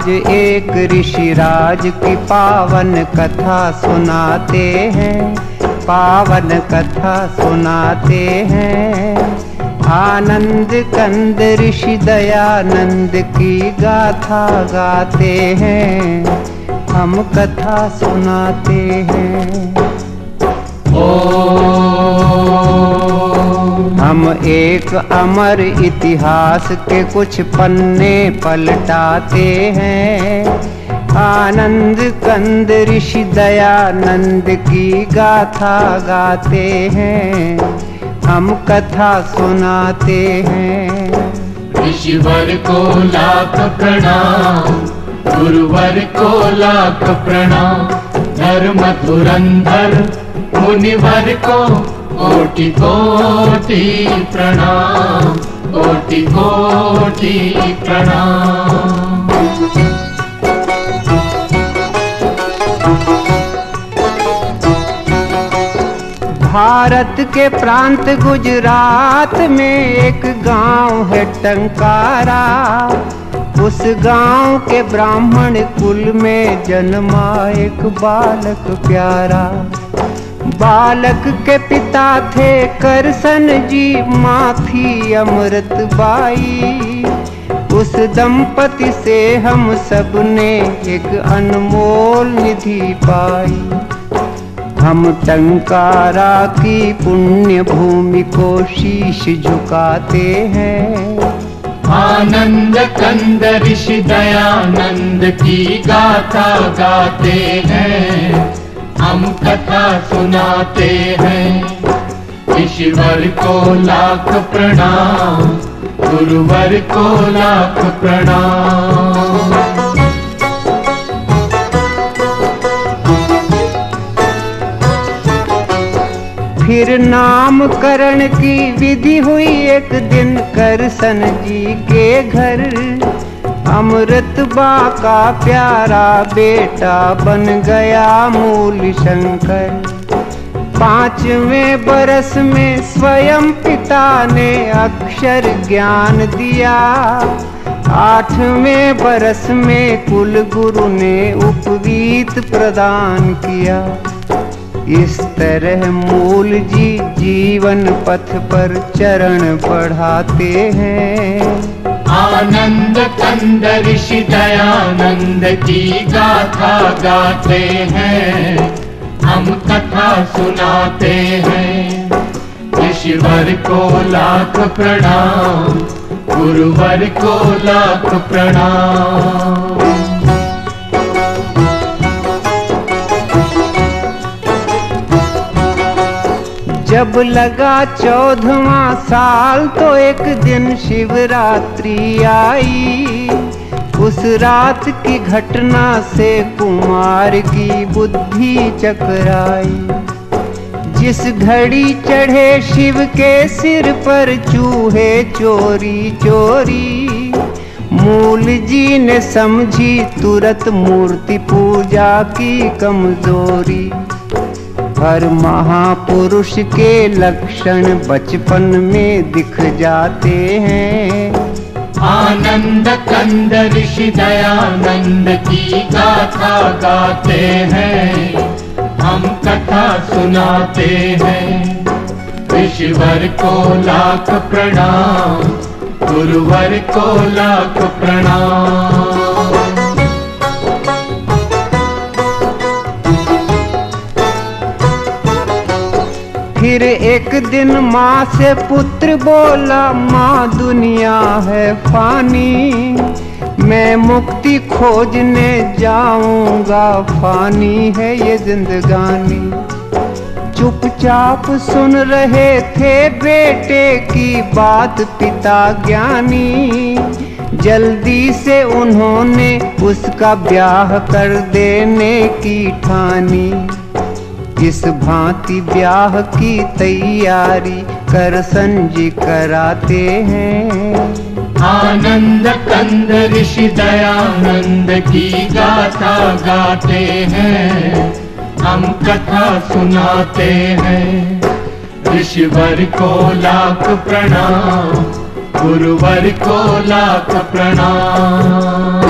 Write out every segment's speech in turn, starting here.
आज एक ऋषिराज की पावन कथा सुनाते हैं, पावन कथा सुनाते हैं। आनंद कंद ऋषि दयानंद की गाथा गाते हैं, हम कथा सुनाते हैं। हम एक अमर इतिहास के कुछ पन्ने पलटाते हैं। आनंद कंद ऋषि दयानंद की गाथा गाते हैं, हम कथा सुनाते हैं। ऋषिवर को लाख प्रणाम, गुरुवर को लाख प्रणाम। धर्म धुरंधर मुनिवर को कोटि कोटि प्रणाम, कोटि कोटि प्रणाम। भारत के प्रांत गुजरात में एक गांव है टंकारा। उस गांव के ब्राह्मण कुल में जन्मा एक बालक प्यारा। बालक के पिता थे करसन जी, माँ थी अमृत बाई। उस दंपति से हम सब ने एक अनमोल निधि पाई। हम टंकारा की पुण्य भूमि को शीश झुकाते हैं। आनंद कंद ऋषि दयानंद की गाथा गाते हैं, हम कथा सुनाते हैं। ऋषिवर को लाख प्रणाम, गुरुवर को लाख प्रणाम। फिर नामकरण की विधि हुई एक दिन करसन जी के घर। अमृत बा का प्यारा बेटा बन गया मूल शंकर। 5वें बरस में स्वयं पिता ने अक्षर ज्ञान दिया। 8वें बरस में कुल गुरु ने उपवीत प्रदान किया। इस तरह मूल जी जीवन पथ पर चरण बढ़ाते हैं। आनंद कंद ऋषि दयानंद की गाथा गाते हैं, हम कथा सुनाते हैं। ऋषिवर को लाख प्रणाम, गुरुवर को लाख प्रणाम। जब लगा 14वां साल तो एक दिन शिवरात्रि आई। उस रात की घटना से कुमार की बुद्धि चकराई। जिस घड़ी चढ़े शिव के सिर पर चूहे चोरी चोरी। मूल जी ने समझी तुरंत मूर्ति पूजा की कमजोरी। हर महापुरुष के लक्षण बचपन में दिख जाते हैं। आनंद कंद ऋषि दयानंद की गाथा गाते हैं, हम कथा सुनाते हैं। ऋषिवर को लाख प्रणाम, गुरुवर को लाख प्रणाम। फिर एक दिन माँ से पुत्र बोला, माँ दुनिया है फानी। मैं मुक्ति खोजने जाऊंगा, फानी है ये जिंदगानी। चुपचाप सुन रहे थे बेटे की बात पिता ज्ञानी। जल्दी से उन्होंने उसका ब्याह कर देने की ठानी। इस भांति ब्याह की तैयारी करसन जी कराते हैं। आनंद कंद ऋषि दयानंद की गाथा गाते हैं, हम कथा सुनाते हैं। ऋषिवर को लाख प्रणाम, गुरुवर को लाख प्रणाम।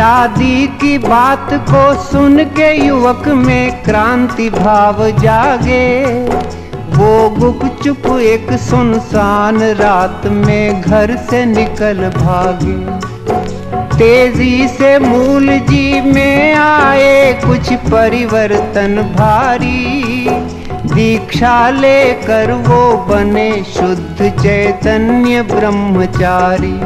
शादी की बात को सुन के युवक में क्रांति भाव जागे। वो गुपचुप एक सुनसान रात में घर से निकल भागे। तेजी से मूल जी में आए कुछ परिवर्तन भारी। दीक्षा लेकर वो बने शुद्ध चैतन्य ब्रह्मचारी।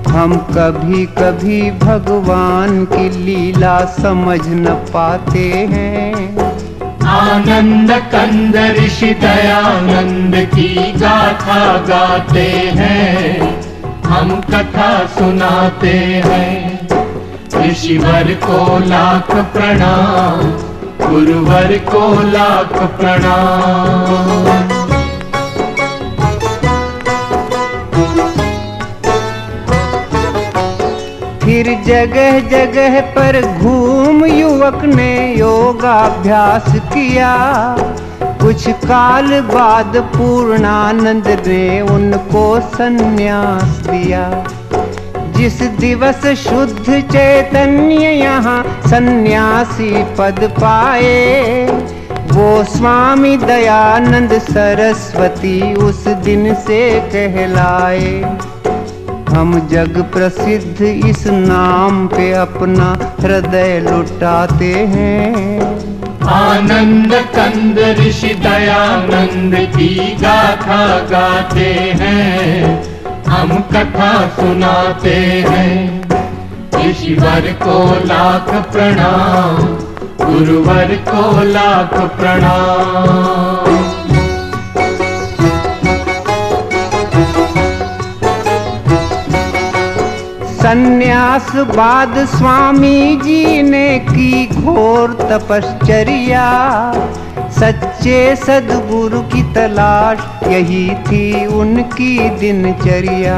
हम कभी कभी भगवान की लीला समझ न पाते हैं। आनंद कंद ऋषि दयानंद की गाथा गाते हैं, हम कथा सुनाते हैं। ऋषिवर को लाख प्रणाम, गुरुवर को लाख प्रणाम। फिर जगह जगह पर घूम युवक ने योगाभ्यास किया। कुछ काल बाद पूर्णानंद ने उनको सन्यास दिया। जिस दिवस शुद्ध चैतन्य यहाँ सन्यासी पद पाए, वो स्वामी दयानंद सरस्वती उस दिन से कहलाए। हम जग प्रसिद्ध इस नाम पे अपना हृदय लुटाते हैं। आनंद कंद ऋषि दयानंद की गाथा गाते हैं, हम कथा सुनाते हैं। ऋषिवर को लाख प्रणाम, गुरुवर को लाख प्रणाम। सन्यास बाद स्वामी जी ने की घोर तपश्चर्या। सच्चे सद्गुरु की तलाश यही थी उनकी दिनचर्या।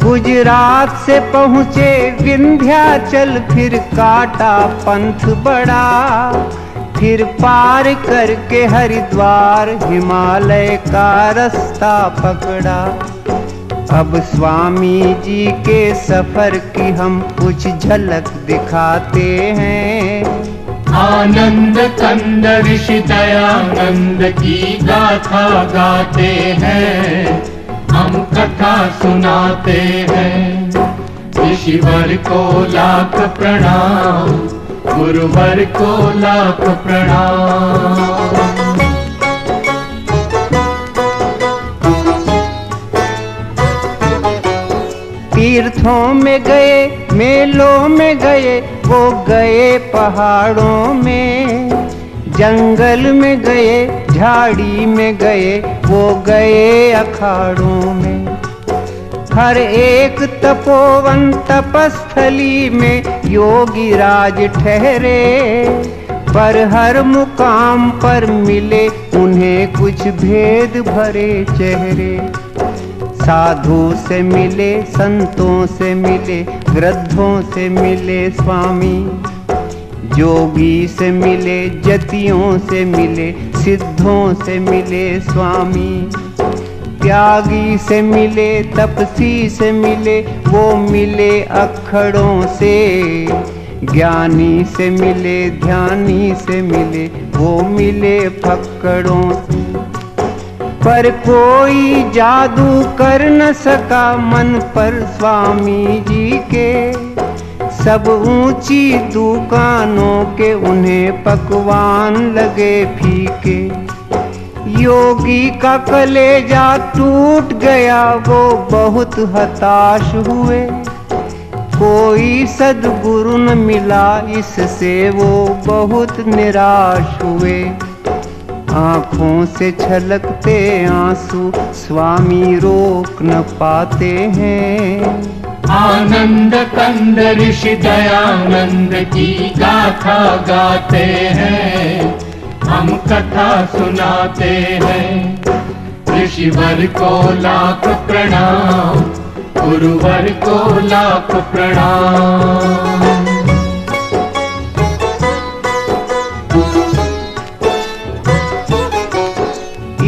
गुजरात से पहुँचे विंध्याचल, फिर काटा पंथ बड़ा। फिर पार करके हरिद्वार हिमालय का रास्ता पकड़ा। अब स्वामी जी के सफर की हम कुछ झलक दिखाते हैं। आनंद कंद ऋषि दयानंद की गाथा गाते हैं, हम कथा सुनाते हैं। ऋषिवर को लाख प्रणाम, गुरुवर को लाख प्रणाम। तीर्थों में गए, मेलों में गए, वो गए पहाड़ों में। जंगल में गए, झाड़ी में गए, वो गए अखाड़ों में। हर एक तपोवन तपस्थली में योगी राज ठहरे। पर हर मुकाम पर मिले उन्हें कुछ भेद भरे चेहरे। साधु से मिले, संतों से मिले, वृद्धों से मिले स्वामी। जोगी से मिले, जतियों से मिले, सिद्धों से मिले स्वामी। त्यागी से मिले, तपसी से मिले, वो मिले अखड़ों से। ज्ञानी से मिले, ध्यानी से मिले, वो मिले फक्कड़ों से। पर कोई जादू कर न सका मन पर स्वामी जी के। सब ऊंची दुकानों के उन्हें पकवान लगे फीके। योगी का कलेजा टूट गया, वो बहुत हताश हुए। कोई सद्गुरु न मिला, इससे वो बहुत निराश हुए। आँखों से छलकते आंसू स्वामी रोक न पाते हैं। आनंद कंद ऋषि दयानंद की गाथा गाते हैं, हम कथा सुनाते हैं। ऋषिवर को लाख प्रणाम, गुरुवर को लाख प्रणाम।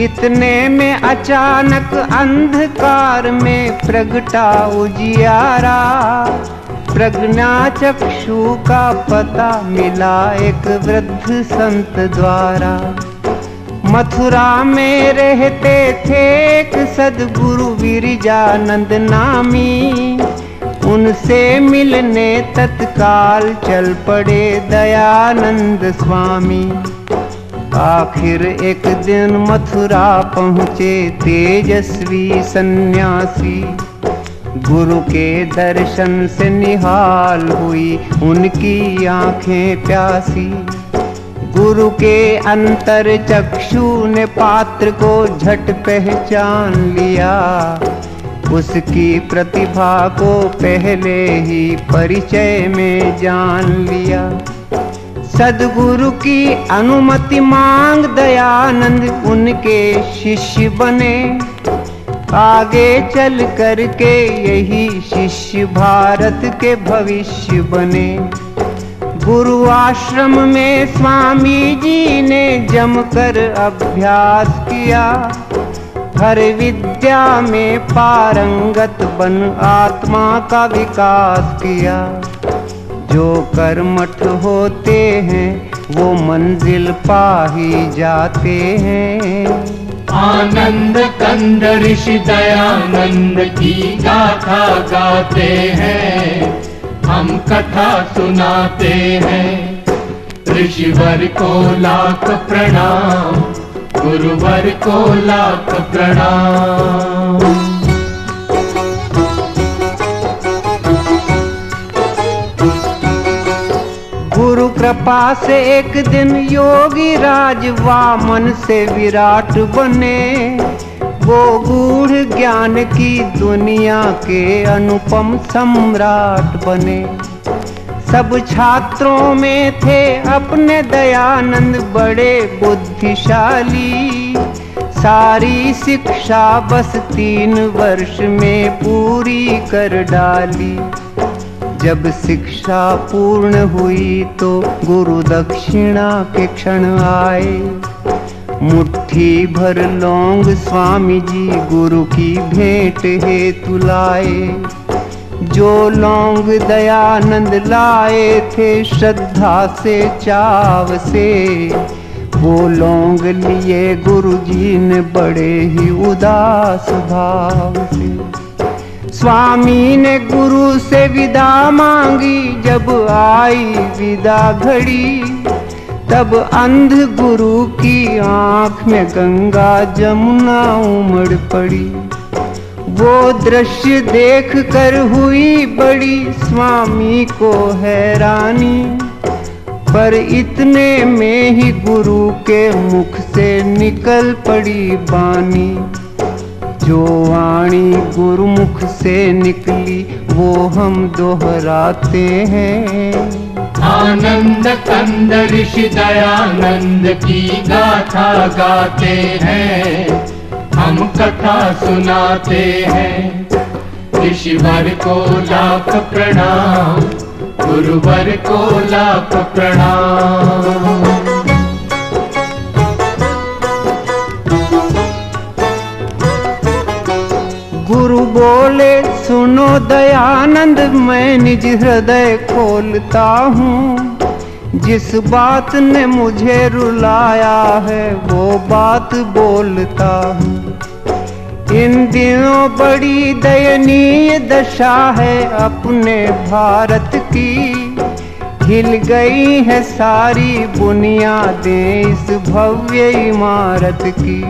इतने में अचानक अंधकार में प्रगटा उजियारा। प्रज्ञा चक्षु का पता मिला एक वृद्ध संत द्वारा। मथुरा में रहते थे एक सद्गुरु विरजानंद नामी। उनसे मिलने तत्काल चल पड़े दयानंद स्वामी। आखिर एक दिन मथुरा पहुँचे तेजस्वी सन्यासी। गुरु के दर्शन से निहाल हुई उनकी आंखें प्यासी। गुरु के अंतर चक्षु ने पात्र को झट पहचान लिया। उसकी प्रतिभा को पहले ही परिचय में जान लिया। सद्गुरु की अनुमति मांग दयानंद उनके शिष्य बने। आगे चल करके यही शिष्य भारत के भविष्य बने। गुरु आश्रम में स्वामी जी ने जमकर अभ्यास किया। हर विद्या में पारंगत बन आत्मा का विकास किया। जो कर्मठ होते हैं वो मंजिल पा ही जाते हैं। आनंद कंद ऋषि दयानंद की गाथा गाते हैं, हम कथा सुनाते हैं। ऋषिवर को लाख प्रणाम, गुरुवर को लाख प्रणाम। गुरु कृपा से एक दिन योगी राज वामन से विराट बने। वो गूढ़ ज्ञान की दुनिया के अनुपम सम्राट बने। सब छात्रों में थे अपने दयानंद बड़े बुद्धिशाली। सारी शिक्षा बस 3 वर्ष में पूरी कर डाली। जब शिक्षा पूर्ण हुई तो गुरु दक्षिणा के क्षण आए। मुट्ठी भर लौंग स्वामी जी गुरु की भेंट हेतु लाए। जो लौंग दयानंद लाए थे श्रद्धा से चाव से, वो लौंग लिए गुरु जी ने बड़े ही उदास भाव से। स्वामी ने गुरु से विदा मांगी, जब आई विदा घड़ी तब अंध गुरु की आंख में गंगा जमुना उमड़ पड़ी। वो दृश्य देख कर हुई बड़ी स्वामी को हैरानी। पर इतने में ही गुरु के मुख से निकल पड़ी बानी। जो वाणी गुरुमुख से निकली वो हम दोहराते हैं। आनंद कंद ऋषि दयानंद की गाथा गाते हैं, हम कथा सुनाते हैं। ऋषिवर को लाख प्रणाम, गुरुवर को लाख प्रणाम। गुरु बोले सुनो दयानंद, मैं निज हृदय खोलता हूँ। जिस बात ने मुझे रुलाया है वो बात बोलता हूँ। इन दिनों बड़ी दयनीय दशा है अपने भारत की। हिल गई है सारी बुनियादें इस भव्य इमारत की।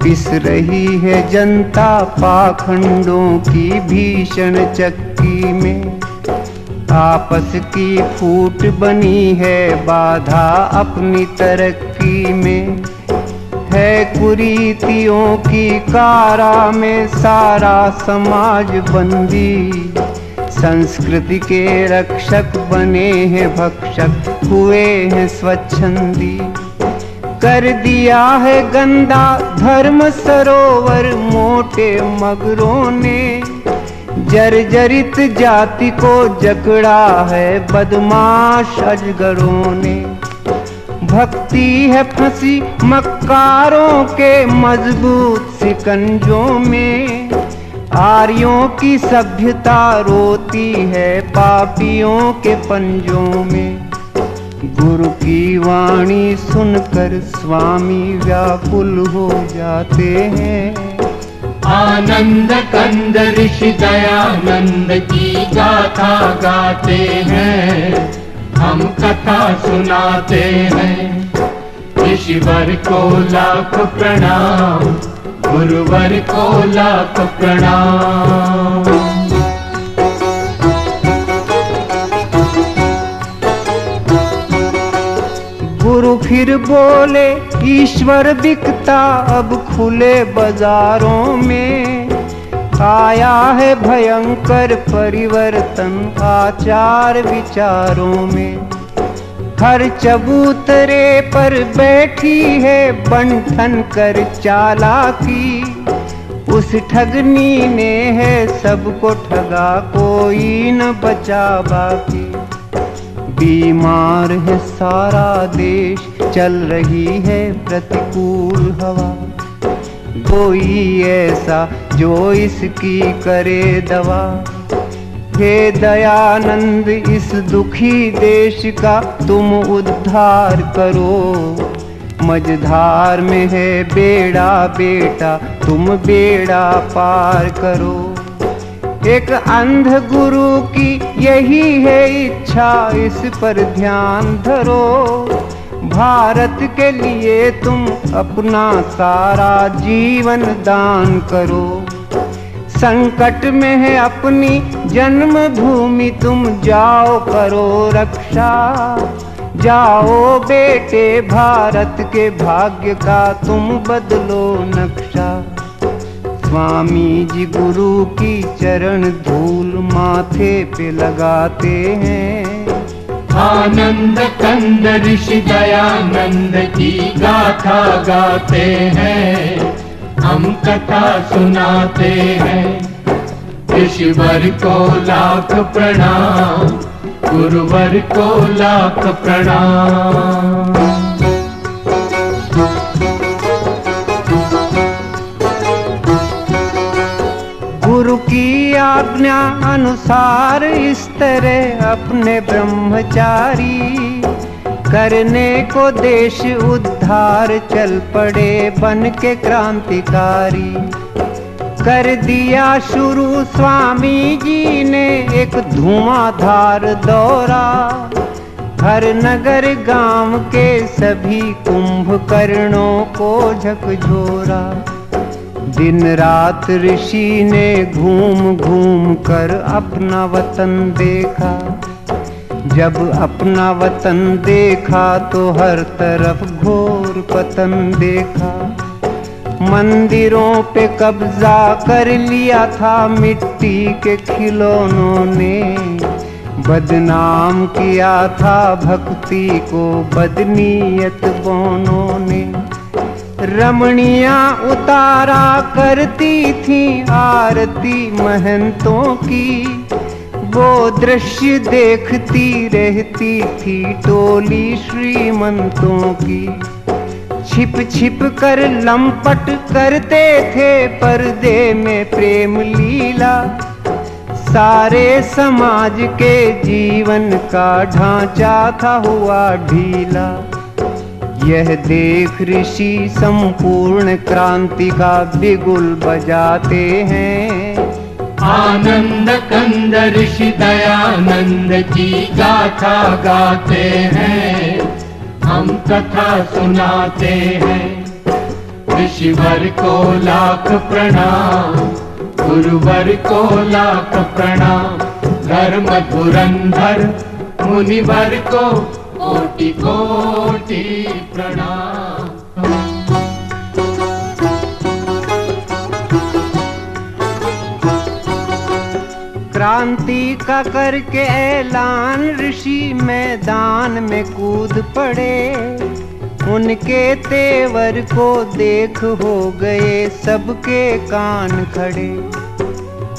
पिस रही है जनता पाखंडों की भीषण चक्की में। आपस की फूट बनी है बाधा अपनी तरक्की में। है कुरीतियों की कारा में सारा समाज बंदी। संस्कृति के रक्षक बने हैं भक्षक, हुए हैं स्वच्छंदी। कर दिया है गंदा धर्म सरोवर मोटे मगरों ने। जर्जरित जाति को जकड़ा है बदमाश अजगरों ने। भक्ति है फंसी मक्कारों के मजबूत सिकंजों में। आर्यों की सभ्यता रोती है पापियों के पंजों में। गुरु की वाणी सुनकर स्वामी व्याकुल हो जाते हैं। आनंद कंद ऋषि दयानंद की गाथा गाते हैं, हम कथा सुनाते हैं। ऋषिवर को लाख प्रणाम, गुरुवर को लाख प्रणाम। गुरु फिर बोले ईश्वर बिकता अब खुले बाजारों में। आया है भयंकर परिवर्तन आचार विचारों में। हर चबूतरे पर बैठी है बंठन कर चालाकी। उस ठगनी ने है सबको ठगा, कोई न बचा बाकी। बीमार है सारा देश, चल रही है प्रतिकूल हवा। कोई ऐसा जो इसकी करे दवा। हे दयानंद इस दुखी देश का तुम उद्धार करो। मझधार में है बेड़ा बेटा, तुम बेड़ा पार करो। एक अंध गुरु की यही है इच्छा, इस पर ध्यान धरो। भारत के लिए तुम अपना सारा जीवन दान करो। संकट में है अपनी जन्मभूमि, तुम जाओ करो रक्षा। जाओ बेटे भारत के भाग्य का तुम बदलो नक्शा। स्वामी जी गुरु की चरण धूल माथे पे लगाते हैं। आनंद कंद ऋषि दयानंद की गाथा गाते हैं, हम कथा सुनाते हैं। ऋषिवर को लाख प्रणाम, गुरुवर को लाख प्रणाम। गुरु की आज्ञा अनुसार इस तरह अपने ब्रह्मचारी करने को देश उद्धार चल पड़े बन के क्रांतिकारी। कर दिया शुरू स्वामी जी ने एक धुआंधार दौरा। हर नगर गांव के सभी कुंभकर्णों को झकझोरा। दिन रात ऋषि ने घूम घूम कर अपना वतन देखा। जब अपना वतन देखा तो हर तरफ घोर पतन देखा। मंदिरों पे कब्जा कर लिया था मिट्टी के खिलौनों ने। बदनाम किया था भक्ति को बदनीयत बोनों ने। रमणियां उतारा करती थी आरती महंतों की। वो दृश्य देखती रहती थी टोली श्रीमंतों की। छिप छिप कर लंपट करते थे पर्दे में प्रेम लीला। सारे समाज के जीवन का ढांचा था हुआ ढीला। यह देख ऋषि संपूर्ण क्रांति का बिगुल बजाते हैं। आनंद कंद ऋषि दयानंद की गाथा गाते हैं, हम कथा सुनाते हैं। ऋषिवर को लाख प्रणाम, गुरुवर को लाख प्रणाम। धर्म धुरंधर मुनिवर को कोटि कोटि प्रणाम। क्रांति का करके ऐलान ऋषि मैदान में कूद पड़े। उनके तेवर को देख हो गए सबके कान खड़े।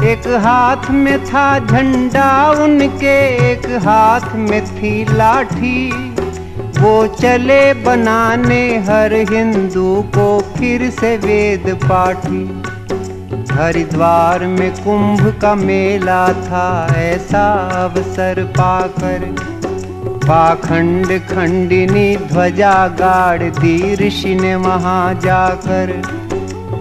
एक हाथ में था झंडा उनके, एक हाथ में थी लाठी। वो चले बनाने हर हिंदू को फिर से वेद पाठी। हरिद्वार में कुंभ का मेला था, ऐसा अवसर पाकर पाखंड खंडिनी ध्वजा गाड़ दी ऋषि ने वहां जाकर।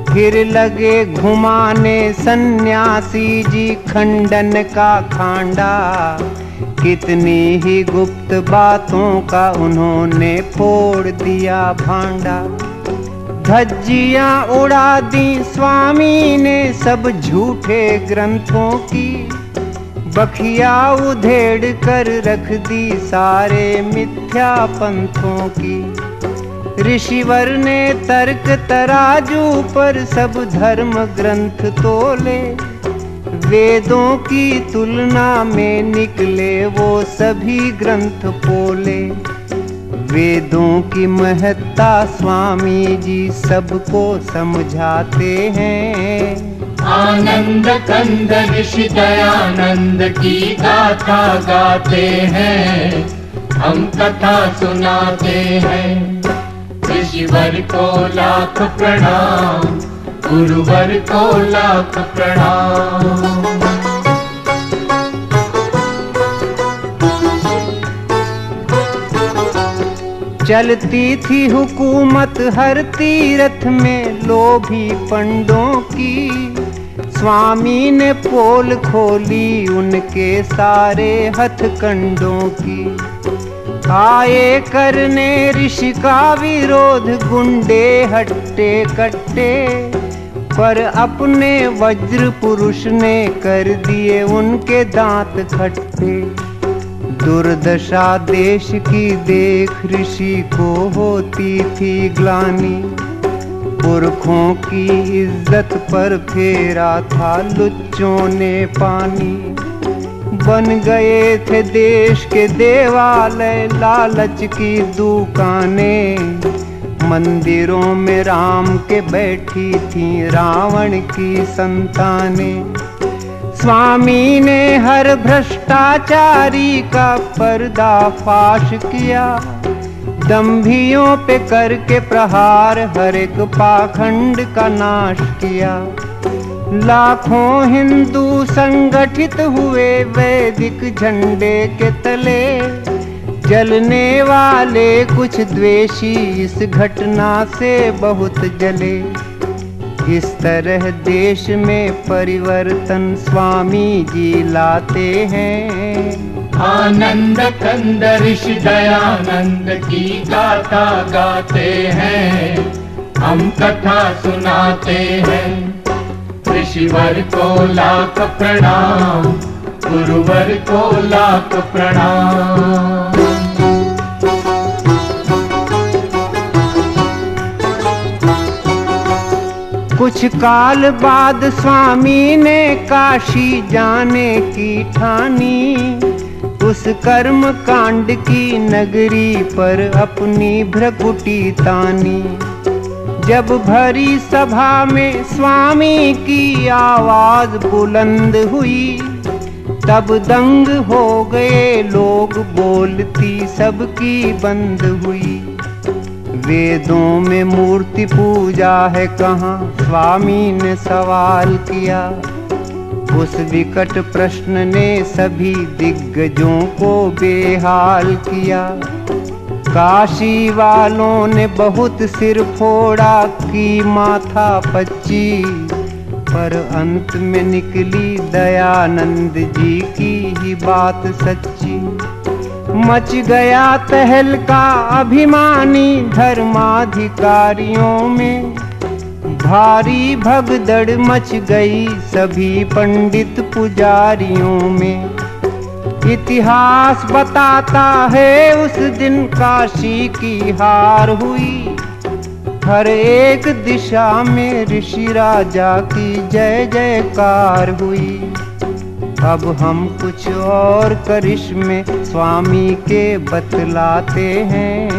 फिर लगे घुमाने सन्यासी जी खंडन का खांडा, कितनी ही गुप्त बातों का उन्होंने फोड़ दिया भांडा। धज्जियां उड़ा दी स्वामी ने सब झूठे ग्रंथों की, बखिया उधेड़ कर रख दी सारे मिथ्या पंथों की। ऋषिवर ने तर्क तराजू पर सब धर्म ग्रंथ तोले, वेदों की तुलना में निकले वो सभी ग्रंथ पोले। वेदों की महत्ता स्वामी जी सबको समझाते हैं। आनंद कंद ऋषि दयानंद की गाथा गाते हैं, हम कथा सुनाते हैं। ऋषिवर को लाख प्रणाम, गुरुवर को लाख प्रणाम। चलती थी हुकूमत हर तीर्थ में लोभी पंडों की, स्वामी ने पोल खोली उनके सारे हथकंडों की। आए करने ऋषि का विरोध गुंडे हट्टे कट्टे, पर अपने वज्र पुरुष ने कर दिए उनके दांत खट्टे। दुर्दशा देश की देख ऋषि को होती थी ग्लानि, पुरखों की इज्जत पर फेरा था लुच्चों ने पानी। बन गए थे देश के देवालय लालच की दुकानें, मंदिरों में राम के बैठी थी रावण की संतानें। स्वामी ने हर भ्रष्टाचारी का पर्दाफाश किया, दंभियों पे करके प्रहार हर एक पाखंड का नाश किया। लाखों हिंदू संगठित हुए वैदिक झंडे के तले, जलने वाले कुछ द्वेषी इस घटना से बहुत जले। इस तरह देश में परिवर्तन स्वामी जी लाते हैं। आनंद कंद ऋषि दयानंद की गाथा गाते हैं, हम कथा सुनाते हैं। ऋषिवर को लाख प्रणाम, गुरुवर को लाख प्रणाम। कुछ काल बाद स्वामी ने काशी जाने की ठानी, उस कर्म कांड की नगरी पर अपनी भ्रकुटी तानी। जब भरी सभा में स्वामी की आवाज बुलंद हुई, तब दंग हो गए लोग, बोलती सबकी बंद हुई। वेदों में मूर्ति पूजा है कहाँ, स्वामी ने सवाल किया। उस विकट प्रश्न ने सभी दिग्गजों को बेहाल किया। काशी वालों ने बहुत सिर फोड़ा की माथा पच्ची, पर अंत में निकली दयानंद जी की ही बात सच्ची। मच गया तहलका अभिमानी धर्माधिकारियों में, भारी भगदड़ मच गई सभी पंडित पुजारियों में। इतिहास बताता है उस दिन काशी की हार हुई, हर एक दिशा में ऋषि राजा की जय जयकार हुई। अब हम कुछ और करिश्मे स्वामी के बतलाते हैं।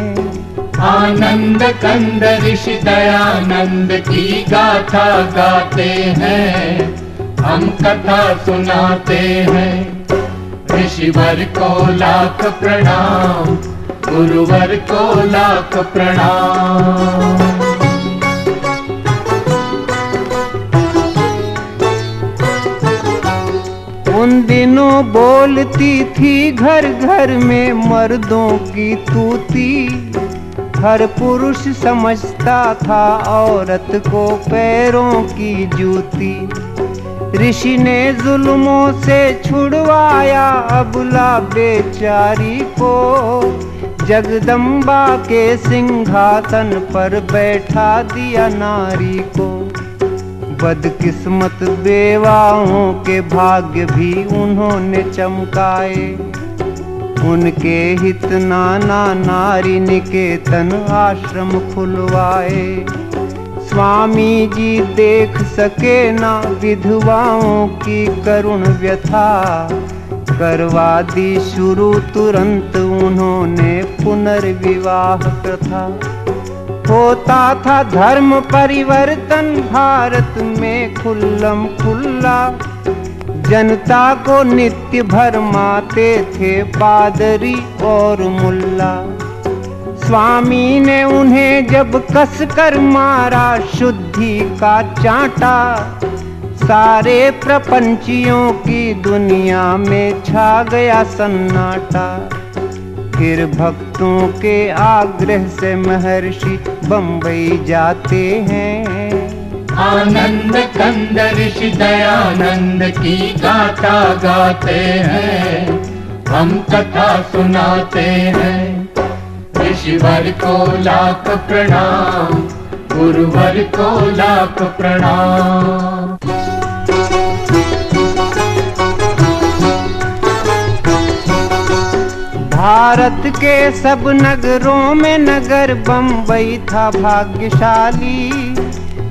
आनंद कंद ऋषि दयानंद की गाथा गाते हैं, हम कथा सुनाते हैं। ऋषिवर को लाख प्रणाम, गुरुवर को लाख प्रणाम। उन दिनों बोलती थी घर घर में मर्दों की तूती। हर पुरुष समझता था औरत को पैरों की जूती। ऋषि ने जुल्मों से छुड़वाया अबला बेचारी को, जगदम्बा के सिंहासन पर बैठा दिया नारी को। बदकिस्मत बेवाओं के भाग्य भी उन्होंने चमकाए, उनके हित नाना नारी निकेतन आश्रम खुलवाए। स्वामी जी देख सके ना विधवाओं की करुण व्यथा, करवा दी शुरू तुरंत उन्होंने पुनर्विवाह प्रथा। होता था धर्म परिवर्तन भारत में खुल्लम खुल्ला, जनता को नित्य भरमाते थे पादरी और मुल्ला। स्वामी ने उन्हें जब कसकर मारा शुद्धि का चांटा, सारे प्रपंचियों की दुनिया में छा गया सन्नाटा। फिर भक्तों के आग्रह से महर्षि बम्बई जाते हैं। आनंद कंद ऋषि दयानंद की गाथा गाते हैं, हम कथा सुनाते हैं। ऋषिवर को लाख प्रणाम, गुरुवर को लाख प्रणाम। भारत के सब नगरों में नगर बम्बई था भाग्यशाली।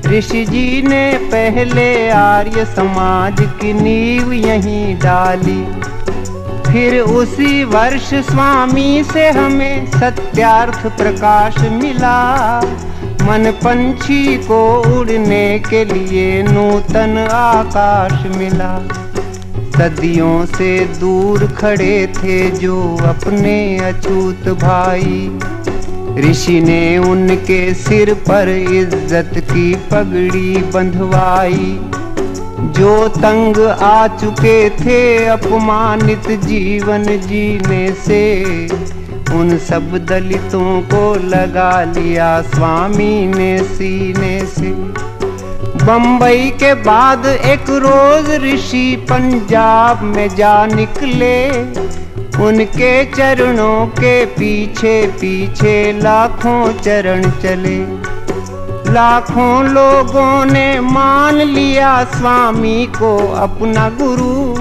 ऋषि जी ने पहले आर्य समाज की नींव यहीं डाली। फिर उसी वर्ष स्वामी से हमें सत्यार्थ प्रकाश मिला। मन पंछी को उड़ने के लिए नूतन आकाश मिला। सदियों से दूर खड़े थे जो अपने अछूत भाई, ऋषि ने उनके सिर पर इज्जत की पगड़ी बंधवाई। जो तंग आ चुके थे अपमानित जीवन जीने से, उन सब दलितों को लगा लिया स्वामी ने सीने से। बम्बई के बाद एक रोज ऋषि पंजाब में जा निकले। उनके चरणों के पीछे पीछे लाखों चरण चले। लाखों लोगों ने मान लिया स्वामी को अपना गुरु।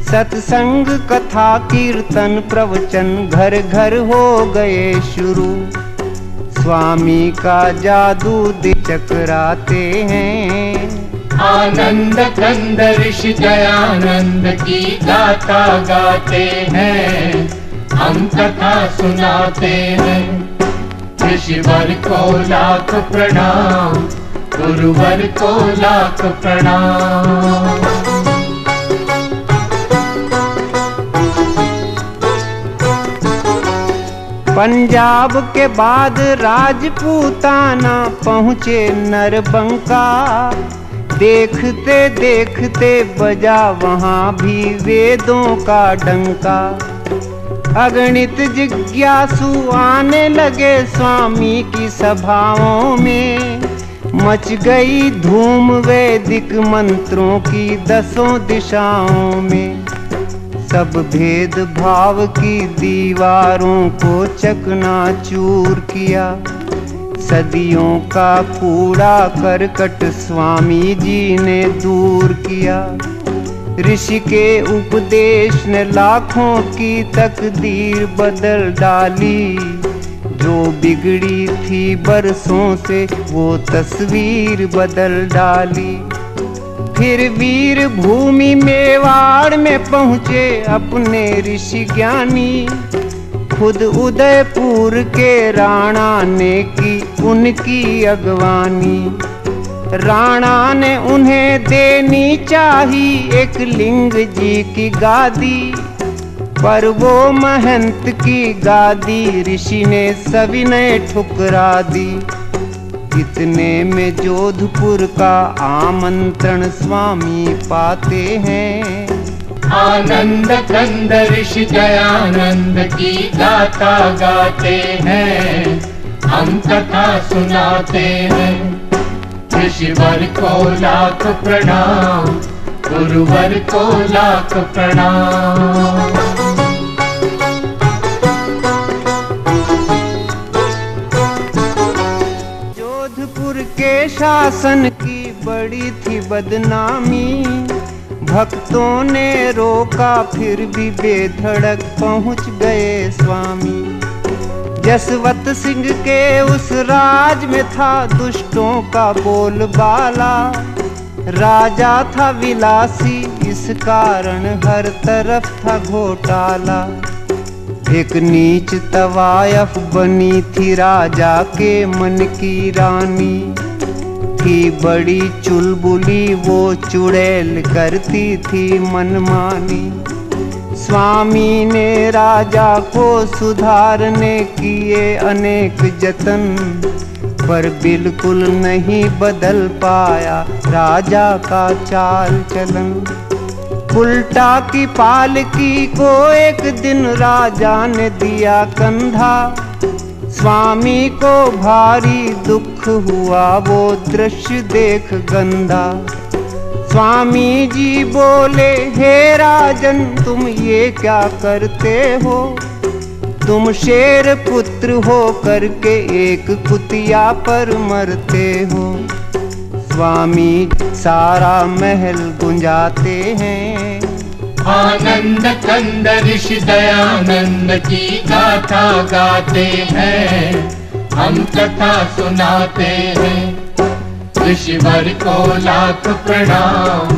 सत्संग कथा कीर्तन प्रवचन घर घर हो गए शुरू। स्वामी का जादू दे चकराते हैं। आनंद कंद ऋषि दयानंद की गाथा गाते हैं, हम कथा सुनाते हैं। ऋषिवर को लाख प्रणाम, गुरुवर को लाख प्रणाम। पंजाब के बाद राजपूताना पहुँचे नरबंका। देखते देखते बजा वहाँ भी वेदों का डंका। अगणित जिज्ञासु आने लगे स्वामी की सभाओं में। मच गई धूम वैदिक मंत्रों की 10 दिशाओं में। सब भेद भाव की दीवारों को चकनाचूर किया। सदियों का कूड़ा करकट स्वामी जी ने दूर किया। ऋषि के उपदेश ने लाखों की तकदीर बदल डाली। जो बिगड़ी थी बरसों से वो तस्वीर बदल डाली। फिर वीर भूमि मेवाड़ में पहुँचे अपने ऋषि ज्ञानी। खुद उदयपुर के राणा ने की उनकी अगवानी। राणा ने उन्हें देनी चाही एक लिंग जी की गादी, पर वो महंत की गादी ऋषि ने सविनय ठुकरा दी। इतने में जोधपुर का आमंत्रण स्वामी पाते हैं। आनंद कंद ऋषि दयानंद की गाथा गाते हैं, हम कथा सुनाते हैं। ऋषिवर को लाख प्रणाम, गुरुवर को लाख प्रणाम। जोधपुर के शासन की बड़ी थी बदनामी, भक्तों ने रोका फिर भी बेधड़क पहुंच गए स्वामी। जसवंत सिंह के उस राज में था दुष्टों का बोलबाला, राजा था विलासी इस कारण हर तरफ था घोटाला। एक नीच तवायफ बनी थी राजा के मन की रानी, थी बड़ी चुलबुली वो चुड़ैल करती थी मनमानी। स्वामी ने राजा को सुधारने किए अनेक जतन, पर बिल्कुल नहीं बदल पाया राजा का चाल चलन। उल्टा की पालकी को एक दिन राजा ने दिया कंधा, स्वामी को भारी दुख हुआ वो दृश्य देख गंदा। स्वामी जी बोले, हे राजन तुम ये क्या करते हो, तुम शेर पुत्र हो करके एक कुतिया पर मरते हो। स्वामी सारा महल गुंजाते हैं, आनंद कंद ऋषि दयानंद की गाथा गाते हैं, हम कथा सुनाते हैं। ऋषिवर को लाख प्रणाम,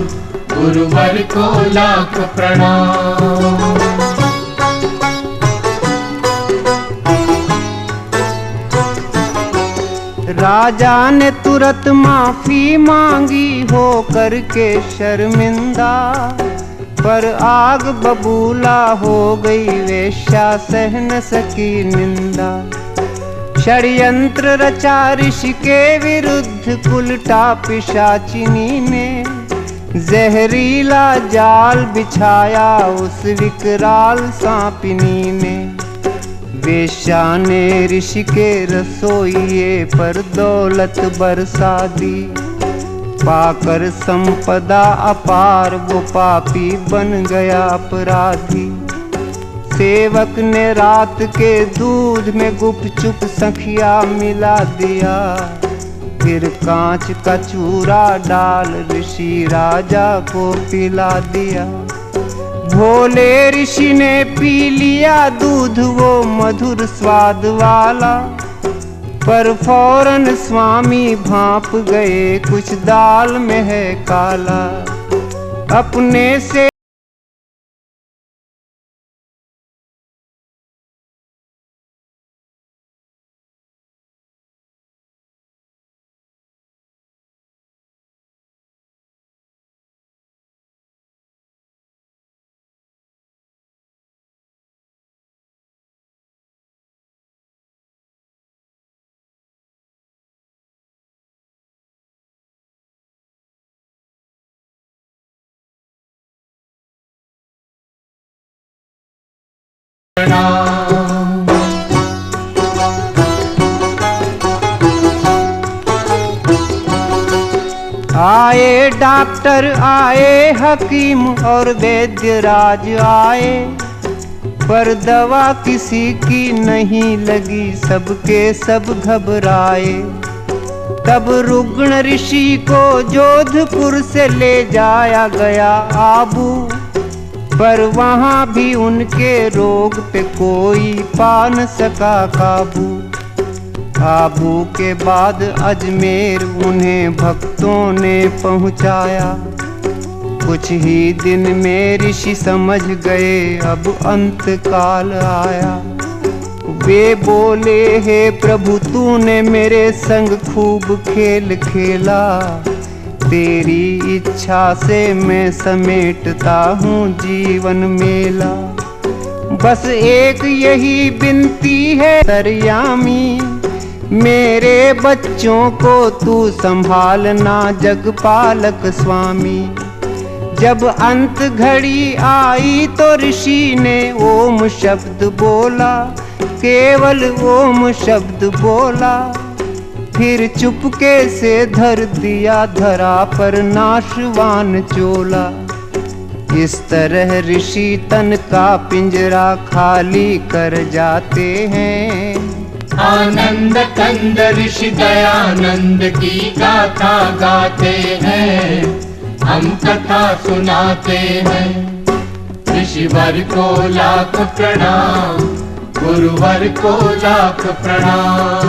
गुरुवर को लाख प्रणाम। राजा ने तुरंत माफी मांगी हो करके शर्मिंदा, पर आग बबूला हो गई वेश्या सह न सकी निंदा। षड्यंत्र रचा ऋषि के विरुद्ध उल्टा पिशाचिनी ने, जहरीला जाल बिछाया उस विकराल सांपिनी ने। वेश्या ने ऋषि के रसोइये पर दौलत बरसा दी, पाकर संपदा अपार वो पापी बन गया अपराधी। सेवक ने रात के दूध में गुपचुप सखिया मिला दिया, फिर कांच का चूरा डाल ऋषि राजा को पिला दिया। भोले ऋषि ने पी लिया दूध वो मधुर स्वाद वाला, पर फौरन स्वामी भांप गए कुछ दाल में है काला। अपने से आए डॉक्टर आए हकीम और वैद्य राज आए, पर दवा किसी की नहीं लगी, सबके सब घबराए। तब रुग्ण ऋषि को जोधपुर से ले जाया गया आबू, पर वहाँ भी उनके रोग पे कोई पा न सका काबू। आबू के बाद अजमेर उन्हें भक्तों ने पहुँचाया, कुछ ही दिन में ऋषि समझ गए अब अंत काल आया। वे बोले, हे प्रभु तूने मेरे संग खूब खेल खेला, तेरी इच्छा से मैं समेटता हूँ जीवन मेला। बस एक यही विनती है सरयामी, मेरे बच्चों को तू संभालना जगपालक स्वामी। जब अंत घड़ी आई तो ऋषि ने ओम शब्द बोला, केवल ओम शब्द बोला। फिर चुपके से धर दिया धरा पर नाशवान चोला। इस तरह ऋषि तन का पिंजरा खाली कर जाते हैं। आनंद कंद ऋषि दयानंद की गाथा गाते हैं, हम कथा सुनाते हैं। ऋषिवर को लाख प्रणाम, गुरुवर को लाख प्रणाम।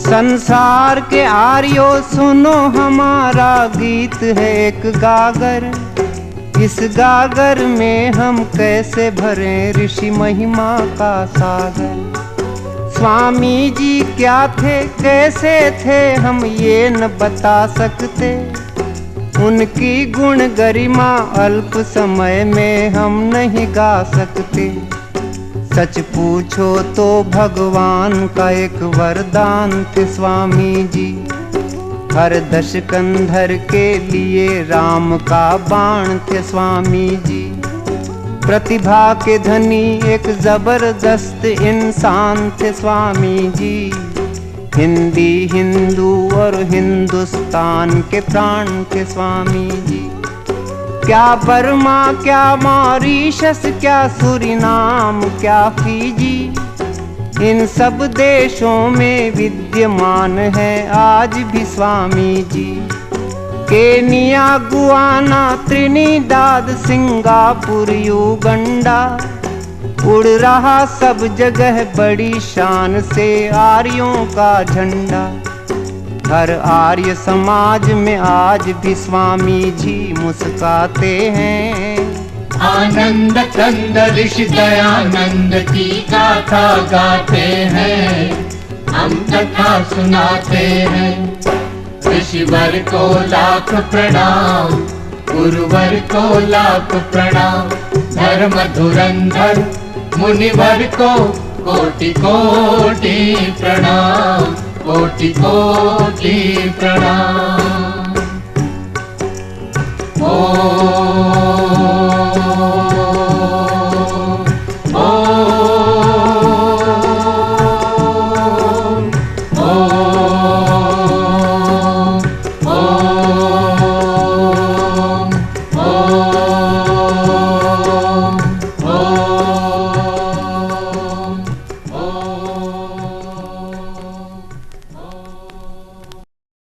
संसार के आर्यो सुनो, हमारा गीत है एक गागर। इस गागर में हम कैसे भरें ऋषि महिमा का सागर। स्वामी जी क्या थे कैसे थे हम ये न बता सकते। उनकी गुण गरिमा अल्प समय में हम नहीं गा सकते। सच पूछो तो भगवान का एक वरदान थे स्वामी जी। हर दशकंधर के लिए राम का बाण थे स्वामी जी। प्रतिभा के धनी एक जबरदस्त इंसान थे स्वामी जी। हिंदी हिंदू और हिंदुस्तान के प्राण थे स्वामी जी। क्या बर्मा क्या मॉरीशस क्या सूरीनाम क्या फीजी, इन सब देशों में विद्यमान है आज भी Swami ji. Kenya Guyana Trinidad Singapore Uganda, उड़ रहा सब जगह बड़ी शान से आर्यों का झंडा। हर आर्य समाज में आज भी स्वामी जी मुस्काते हैं। आनंद कंद ऋषि दयानंद की गाथा गाते हैं, हम कथा सुनाते हैं। ऋषिवर को लाख प्रणाम, गुरुवर को लाख प्रणाम। धर्म धुरंधर मुनिवर को कोटि कोटि प्रणाम, कोटि कोटि प्रणाम। ओम